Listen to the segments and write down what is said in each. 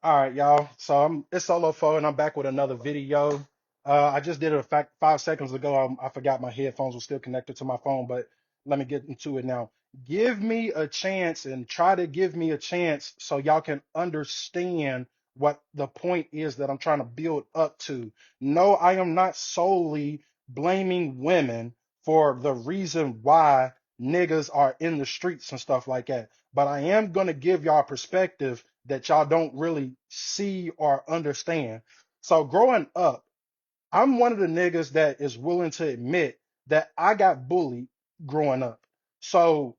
All right, y'all. So it's Solo Fo, and I'm back with another video. I just did it a fact 5 seconds ago. I forgot my headphones were still connected to my phone, but let me get into it now. Give me a chance and try to give me a chance so y'all can understand what the point is that I'm trying to build up to. No, I am not solely blaming women for the reason why niggas are in the streets and stuff like that, but I am going to give y'all perspective that y'all don't really see or understand. So growing up, I'm one of the niggas that is willing to admit that I got bullied growing up. So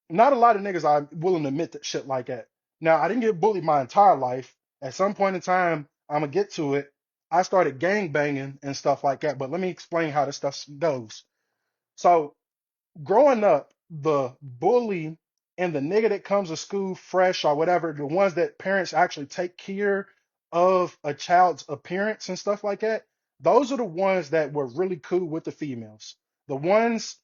not a lot of niggas are willing to admit that shit like that. Now, I didn't get bullied my entire life. At some point in time, I'm gonna get to it. I started gang banging and stuff like that. But let me explain how this stuff goes. So growing up, the bully and the nigga that comes to school fresh or whatever, the ones that parents actually take care of a child's appearance and stuff like that, those are the ones that were really cool with the females. The ones,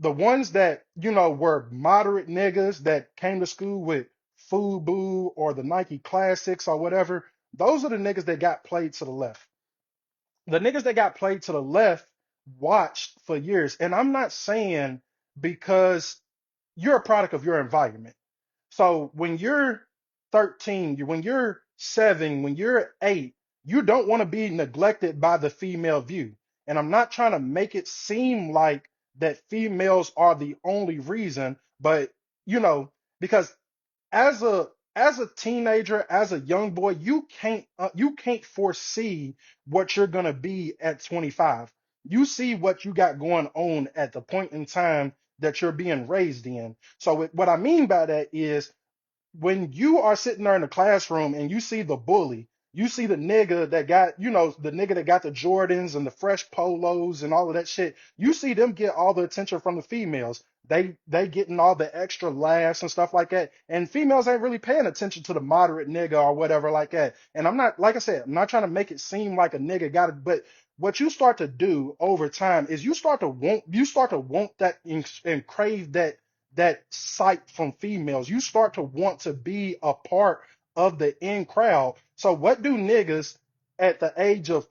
the ones that, were moderate niggas that came to school with FUBU or the Nike Classics or whatever, those are the niggas that got played to the left. The niggas that got played to the left watched for years. And I'm not saying because you're a product of your environment. So when you're 13, when you're 7, when you're 8, you don't want to be neglected by the female view. And I'm not trying to make it seem like that females are the only reason, but because as a teenager, as a young boy, you can't foresee what you're gonna be at 25. You see what you got going on at the point in time that you're being raised in. So what I mean by that is when you are sitting there in the classroom and you see the bully, you see the nigga that got, the nigga that got the Jordans and the fresh polos and all of that shit. You see them get all the attention from the females. They getting all the extra laughs and stuff like that. And females ain't really paying attention to the moderate nigga or whatever like that. And I'm not, like I said, I'm not trying to make it seem like a nigga got it, but what you start to do over time is you start to want that and crave that sight from females. You start to want to be a part of the in crowd. So what do niggas at the age of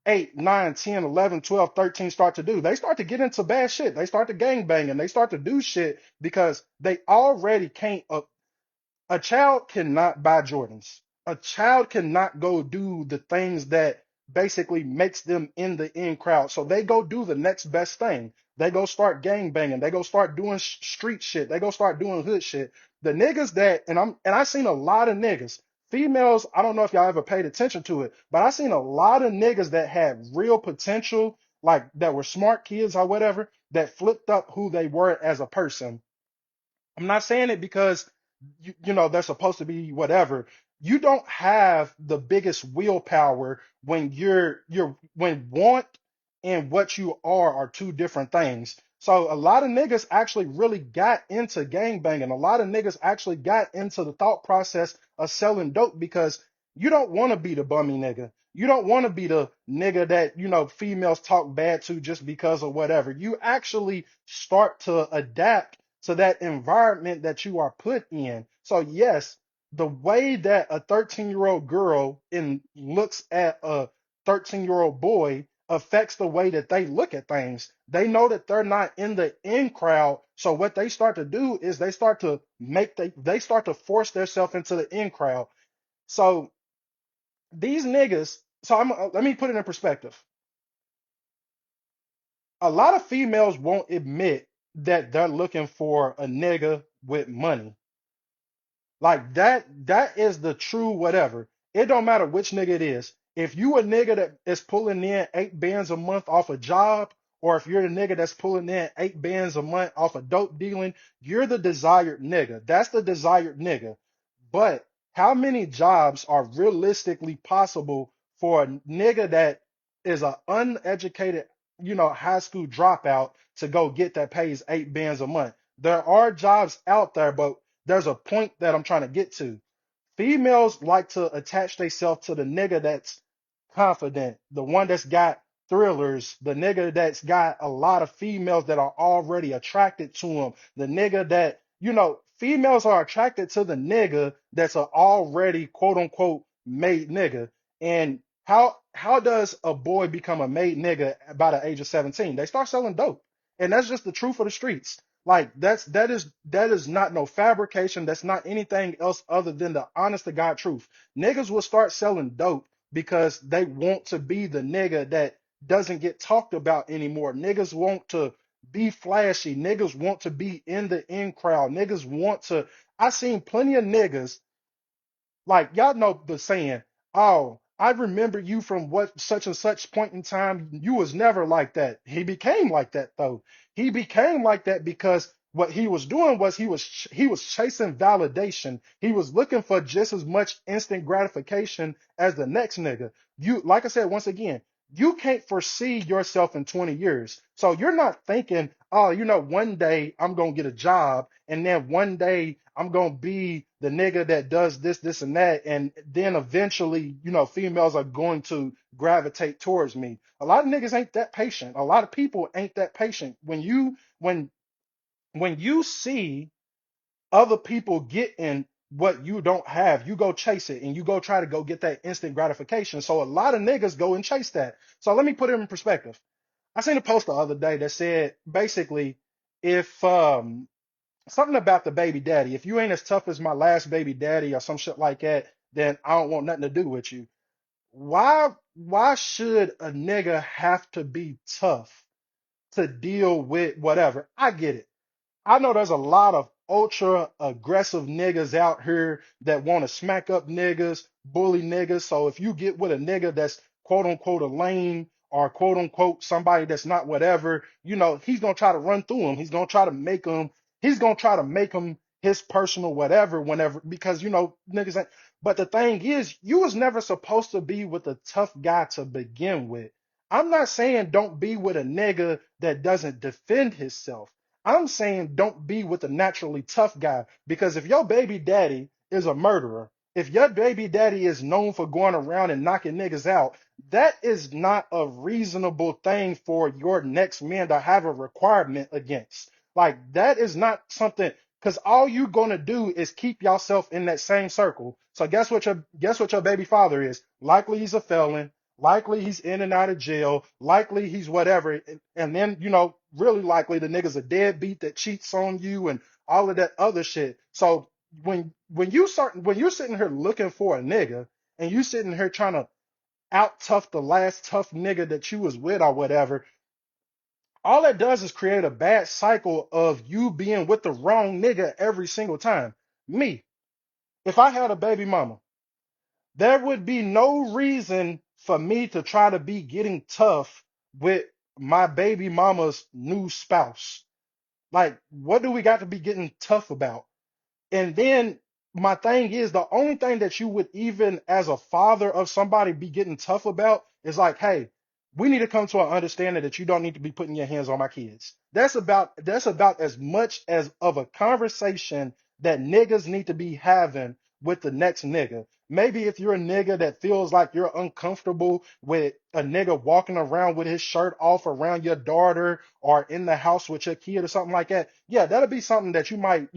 8, 9, 10, 11, 12, 13 start to do? They start to get into bad shit. They start to gang bang and they start to do shit because they already can't. A child cannot buy Jordans. A child cannot go do the things that basically makes them in the in crowd. So they go do the next best thing. They go start gang banging. They go start doing street shit. They go start doing hood shit. The niggas that and I seen a lot of niggas. Females, I don't know if y'all ever paid attention to it, but I seen a lot of niggas that had real potential, like that were smart kids or whatever, that flipped up who they were as a person. I'm not saying it because they're supposed to be whatever. You don't have the biggest willpower when when want and what you are two different things. So a lot of niggas actually really got into gangbanging. A lot of niggas actually got into the thought process of selling dope because you don't want to be the bummy nigga. You don't want to be the nigga that, females talk bad to just because of whatever. You actually start to adapt to that environment that you are put in. So yes, the way that a 13-year-old girl looks at a 13-year-old boy affects the way that they look at things. They know that they're not in the in crowd. So what they start to do is they start to force themselves into the in crowd. So these niggas, let me put it in perspective. A lot of females won't admit that they're looking for a nigga with money. Like that is the true whatever. It don't matter which nigga it is. If you a nigga that is pulling in 8 bands a month off a job, or if you're the nigga that's pulling in 8 bands a month off of dope dealing, you're the desired nigga. That's the desired nigga. But how many jobs are realistically possible for a nigga that is an uneducated, high school dropout to go get that pays 8 bands a month? There are jobs out there, but there's a point that I'm trying to get to. Females like to attach themselves to the nigga that's confident, the one that's got thrillers, the nigga that's got a lot of females that are already attracted to him, the nigga that, females are attracted to the nigga that's a already quote unquote made nigga. And how does a boy become a made nigga by the age of 17? They start selling dope. And that's just the truth of the streets. Like that is not no fabrication. That's not anything else other than the honest to God truth. Niggas will start selling dope because they want to be the nigga that doesn't get talked about anymore. Niggas want to be flashy. Niggas want to be in the in crowd. Niggas want to. I seen plenty of niggas like y'all know the saying, oh, I remember you from what such and such point in time. You was never like that. He became like that though. He became like that because what he was doing was he was chasing validation. He was looking for just as much instant gratification as the next nigga. You like I said once again, you can't foresee yourself in 20 years. So you're not thinking, oh, one day I'm gonna get a job and then one day I'm gonna be the nigga that does this, this, and that, and then eventually, females are going to gravitate towards me. A lot of niggas ain't that patient. A lot of people ain't that patient. When you see other people getting what you don't have, you go chase it and you go try to go get that instant gratification. So a lot of niggas go and chase that. So let me put it in perspective. I seen a post the other day that said basically if something about the baby daddy. If you ain't as tough as my last baby daddy or some shit like that, then I don't want nothing to do with you. Why should a nigga have to be tough to deal with whatever? I get it. I know there's a lot of ultra aggressive niggas out here that want to smack up niggas, bully niggas. So if you get with a nigga that's quote unquote a lame or quote unquote somebody that's not whatever, he's gonna try to run through him. He's gonna try to make him his personal whatever whenever because niggas ain't. But the thing is, you was never supposed to be with a tough guy to begin with. I'm not saying don't be with a nigga that doesn't defend himself. I'm saying don't be with a naturally tough guy because if your baby daddy is a murderer, if your baby daddy is known for going around and knocking niggas out, that is not a reasonable thing for your next man to have a requirement against. Like that is not something because all you gonna do is keep yourself in that same circle. So guess what your baby father is? Likely he's a felon. Likely he's in and out of jail. Likely he's whatever. And then, really likely the nigga's a deadbeat that cheats on you and all of that other shit. So when you're sitting here looking for a nigga and you sitting here trying to out tough the last tough nigga that you was with or whatever, all that does is create a bad cycle of you being with the wrong nigga every single time. Me, if I had a baby mama, there would be no reason for me to try to be getting tough with my baby mama's new spouse. Like, what do we got to be getting tough about? And then my thing is the only thing that you would even as a father of somebody be getting tough about is like, hey, we need to come to an understanding that you don't need to be putting your hands on my kids. That's about as much as of a conversation that niggas need to be having with the next nigga. Maybe if you're a nigga that feels like you're uncomfortable with a nigga walking around with his shirt off around your daughter or in the house with your kid or something like that, yeah, that'll be something that you might,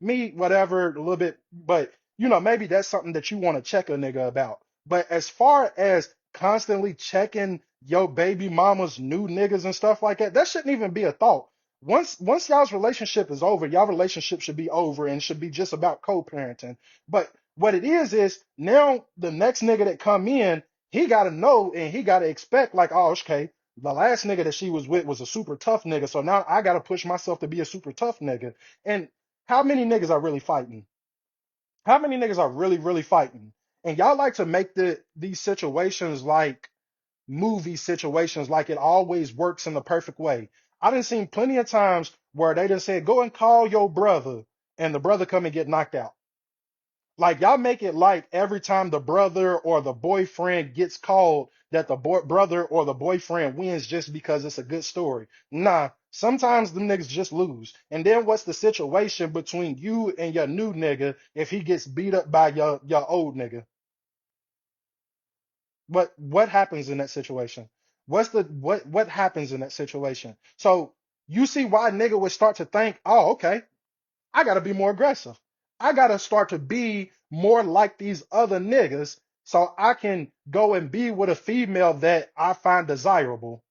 me, whatever, a little bit, but maybe that's something that you want to check a nigga about. But as far as constantly checking your baby mama's new niggas and stuff like that, that shouldn't even be a thought. Once y'all's relationship is over, y'all relationship should be over and should be just about co-parenting. But what it is now the next nigga that come in, he gotta know and he gotta expect like, oh, okay, the last nigga that she was with was a super tough nigga, so now I gotta push myself to be a super tough nigga. And how many niggas are really fighting? How many niggas are really, really fighting? And y'all like to make these situations like movie situations, like it always works in the perfect way. I done seen plenty of times where they done said, go and call your brother, and the brother come and get knocked out. Like y'all make it like every time the brother or the boyfriend gets called that the brother or the boyfriend wins just because it's a good story. Nah, sometimes the niggas just lose. And then what's the situation between you and your new nigga if he gets beat up by your old nigga? What happens in that situation? What happens in that situation? So you see why nigga would start to think, oh, okay. I gotta be more aggressive. I gotta start to be more like these other niggas so I can go and be with a female that I find desirable.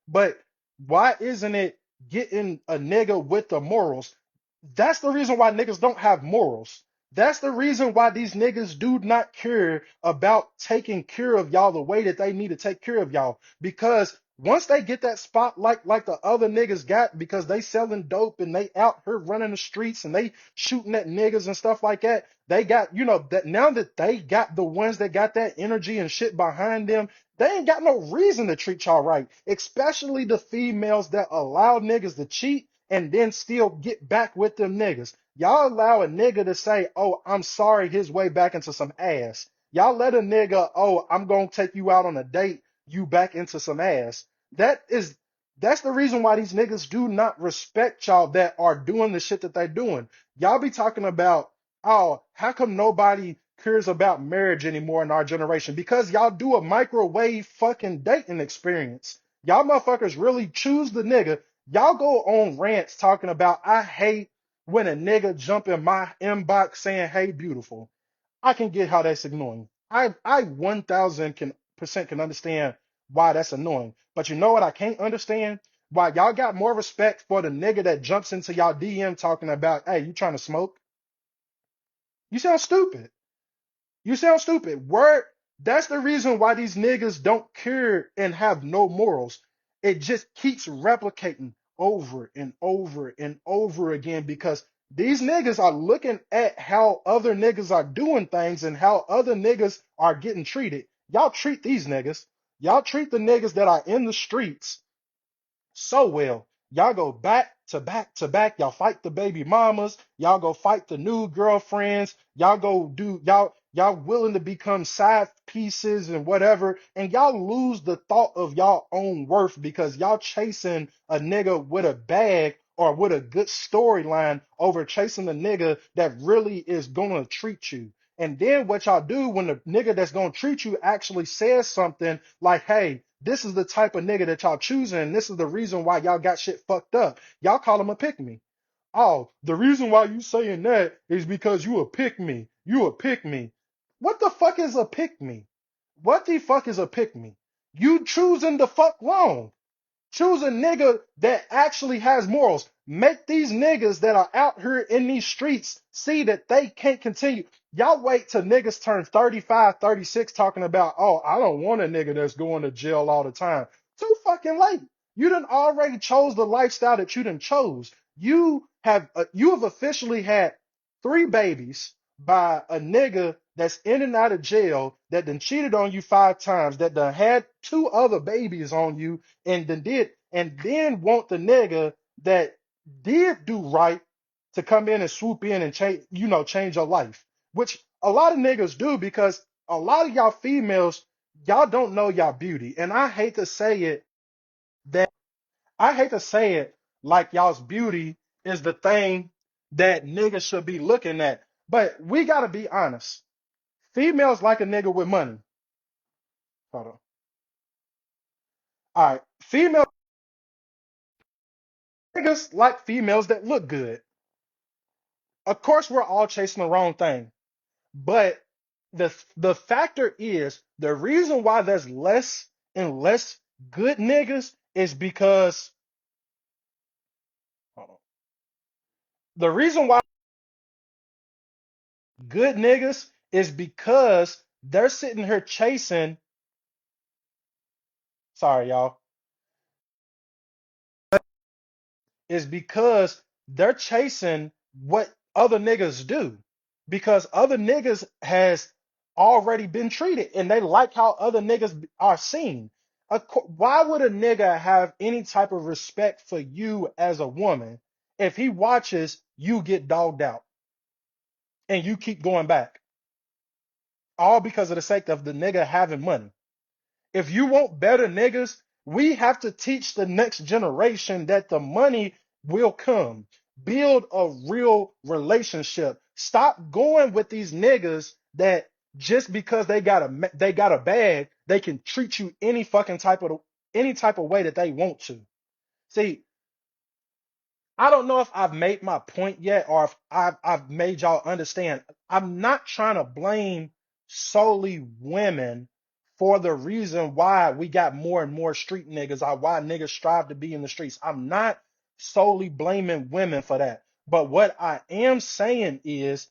But why isn't it getting a nigga with the morals? That's the reason why niggas don't have morals. That's the reason why these niggas do not care about taking care of y'all the way that they need to take care of y'all. Because once they get that spot like the other niggas got, because they selling dope and they out here running the streets and they shooting at niggas and stuff like that, they got, that now that they got the ones that got that energy and shit behind them, they ain't got no reason to treat y'all right, especially the females that allow niggas to cheat and then still get back with them niggas. Y'all allow a nigga to say, "Oh, I'm sorry," his way back into some ass. Y'all let a nigga, "Oh, I'm gonna take you out on a date," you back into some ass. That's the reason why these niggas do not respect y'all that are doing the shit that they doing. Y'all be talking about, "Oh, how come nobody cares about marriage anymore in our generation?" Because y'all do a microwave fucking dating experience. Y'all motherfuckers really choose the nigga. Y'all go on rants talking about, "I hate when a nigga jump in my inbox saying, 'Hey, beautiful.'" I can get how that's annoying. I 1000 can percent can understand why that's annoying. But you know what I can't understand? Why y'all got more respect for the nigga that jumps into y'all DM talking about, "Hey, you trying to smoke?" You sound stupid. You sound stupid. Word. That's the reason why these niggas don't care and have no morals. It just keeps replicating over and over and over again because these niggas are looking at how other niggas are doing things and how other niggas are getting treated. Y'all treat these niggas. Y'all treat the niggas that are in the streets so well. Y'all go back to back to back. Y'all fight the baby mamas. Y'all go fight the new girlfriends. Y'all go do y'all willing to become side pieces and whatever. And y'all lose the thought of y'all own worth because y'all chasing a nigga with a bag or with a good storyline over chasing the nigga that really is gonna treat you. And then what y'all do when the nigga that's gonna treat you actually says something like, "Hey, this is the type of nigga that y'all choosing, and this is the reason why y'all got shit fucked up." Y'all call him a pick me. "Oh, the reason why you saying that is because you a pick me. You a pick me." What the fuck is a pick me? What the fuck is a pick me? You choosing the fuck wrong. Choose a nigga that actually has morals. Make these niggas that are out here in these streets see that they can't continue. Y'all wait till niggas turn 35, 36 talking about, "Oh, I don't want a nigga that's going to jail all the time." Too fucking late. You done already chose the lifestyle that you done chose. You have officially had 3 babies by a nigga that's in and out of jail that done cheated on you 5 times, that done had 2 other babies on you, and then want the nigga that did do right to come in and swoop in and change your life, which a lot of niggas do because a lot of y'all females, y'all don't know y'all beauty. And that I hate to say it like y'all's beauty is the thing that niggas should be looking at. But we gotta be honest. Females like a nigga with money. Hold on. All right. Female niggas like females that look good. Of course, we're all chasing the wrong thing. But the factor is the reason why there's less and less good niggas is because hold on. The reason why good niggas is because they're sitting here chasing, sorry y'all, is because they're chasing what other niggas do. Because other niggas has already been treated and they like how other niggas are seen. Why would a nigga have any type of respect for you as a woman if he watches you get dogged out and you keep going back? All because of the sake of the nigga having money. If you want better niggas, we have to teach the next generation that the money will come. Build a real relationship. Stop going with these niggas that just because they got a bag, they can treat you any type of way that they want to. See, I don't know if I've made my point yet or if I've made y'all understand. I'm not trying to blame solely women for the reason why we got more and more street niggas, or why niggas strive to be in the streets. I'm not solely blaming women for that. But what I am saying is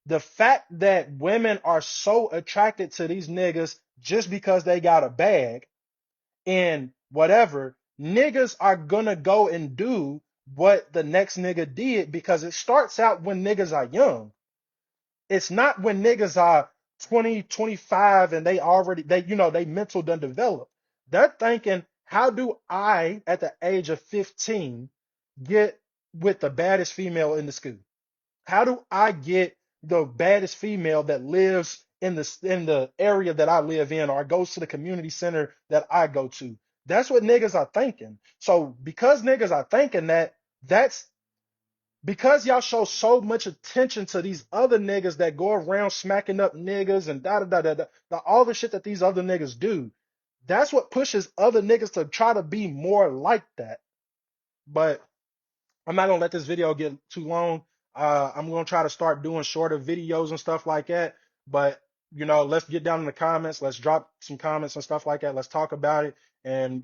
the fact that women are so attracted to these niggas just because they got a bag and whatever, niggas are gonna go and do what the next nigga did because it starts out when niggas are young. It's not when niggas are 20, 25 and they mental done develop. They're thinking, how do I at the age of 15 get with the baddest female in the school? How do I get the baddest female that lives in the area that I live in or goes to the community center that I go to? That's what niggas are thinking. So because niggas are thinking that, that's because y'all show so much attention to these other niggas that go around smacking up niggas and all the shit that these other niggas do. That's what pushes other niggas to try to be more like that. But I'm not gonna let this video get too long. I'm gonna try to start doing shorter videos and stuff like that. But let's get down in the comments. Let's drop some comments and stuff like that. Let's talk about it, and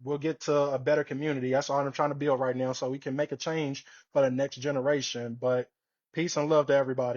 we'll get to a better community. That's all I'm trying to build right now, so we can make a change for the next generation. But peace and love to everybody.